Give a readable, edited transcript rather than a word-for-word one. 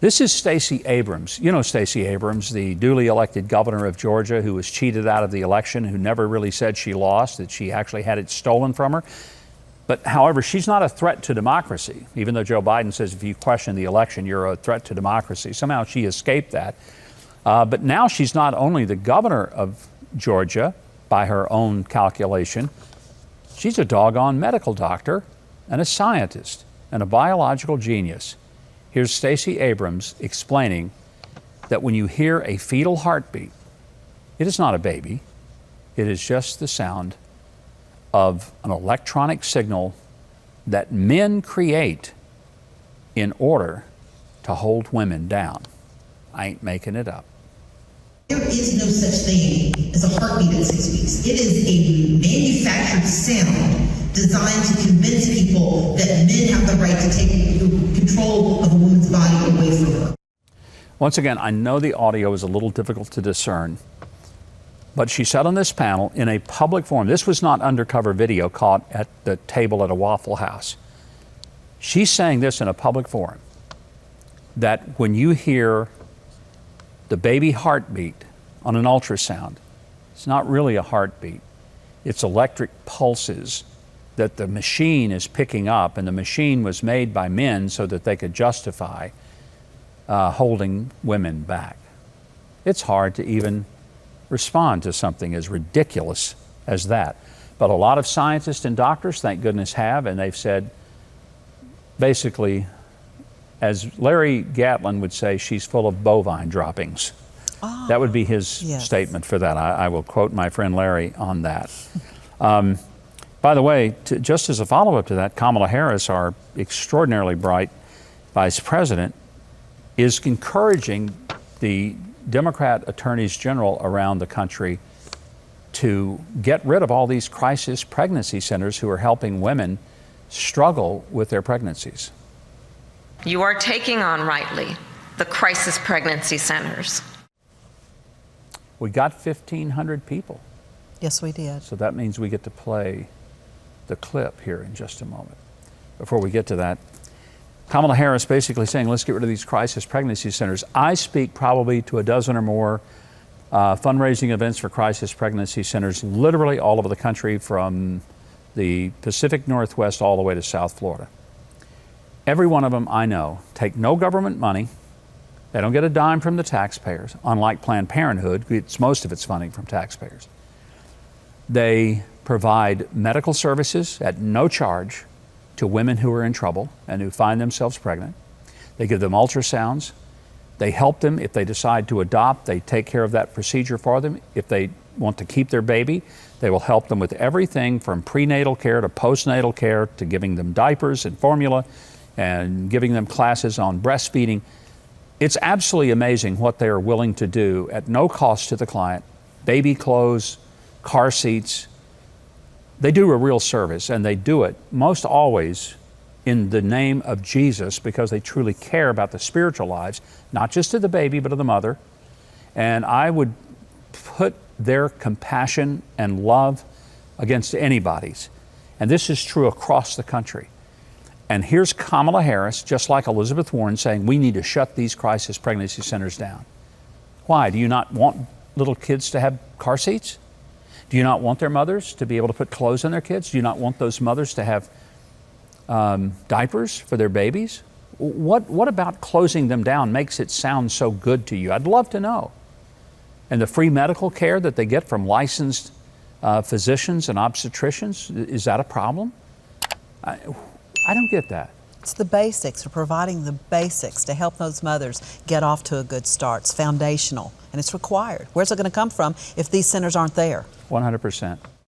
This is Stacey Abrams. You know Stacey Abrams, the duly elected governor of Georgia who was cheated out of the election, who never really said she lost, that she actually had it stolen from her. But however, she's not a threat to democracy, even though Joe Biden says if you question the election, you're a threat to democracy. Somehow she escaped that. But now she's not only the governor of Georgia by her own calculation, she's a doggone medical doctor and a scientist and a biological genius. Here's Stacey Abrams explaining that when you hear a fetal heartbeat, it is not a baby. It is just the sound of an electronic signal that men create in order to hold women down. I ain't making it up. There is no such thing as a heartbeat at 6 weeks. It is a manufactured sound designed to convince people that men have the right to take control of a woman's body away from her. Once again, I know the audio is a little difficult to discern, but she said on this panel in a public forum, this was not undercover video caught at the table at a Waffle House. She's saying this in a public forum, that when you hear the baby heartbeat on an ultrasound, it's not really a heartbeat. It's electric pulses that the machine is picking up, and the machine was made by men so that they could justify holding women back. It's hard to even respond to something as ridiculous as that. But a lot of scientists and doctors, thank goodness, have, and they've said, basically, as Larry Gatlin would say, she's full of bovine droppings. Oh, that would be his statement for that. I will quote my friend Larry on that. By the way, just as a follow-up to that, Kamala Harris, our extraordinarily bright vice president, is encouraging the Democrat attorneys general around the country to get rid of all these crisis pregnancy centers who are helping women struggle with their pregnancies. You are taking on rightly the crisis pregnancy centers. We got 1,500 people. Yes, we did. So that means we get to play the clip here in just a moment. Before we get to that, Kamala Harris basically saying, let's get rid of these crisis pregnancy centers. I speak probably to a dozen or more fundraising events for crisis pregnancy centers, literally all over the country, from the Pacific Northwest all the way to South Florida. Every one of them I know take no government money. They don't get a dime from the taxpayers, unlike Planned Parenthood, most of its funding from taxpayers. They provide medical services at no charge to women who are in trouble and who find themselves pregnant. They give them ultrasounds. They help them if they decide to adopt. They take care of that procedure for them. If they want to keep their baby, they will help them with everything from prenatal care to postnatal care to giving them diapers and formula and giving them classes on breastfeeding. It's absolutely amazing what they are willing to do at no cost to the client. Baby clothes, car seats. They do a real service, and they do it most always in the name of Jesus, because they truly care about the spiritual lives, not just of the baby, but of the mother. And I would put their compassion and love against anybody's. And this is true across the country. And here's Kamala Harris, just like Elizabeth Warren, saying we need to shut these crisis pregnancy centers down. Why? Do you not want little kids to have car seats? Do you not want their mothers to be able to put clothes on their kids? Do you not want those mothers to have diapers for their babies? What about closing them down makes it sound so good to you? I'd love to know. And the free medical care that they get from licensed physicians and obstetricians, is that a problem? I don't get that. It's the basics. We're providing the basics to help those mothers get off to a good start. It's foundational, and it's required. Where's it going to come from if these centers aren't there? 100%.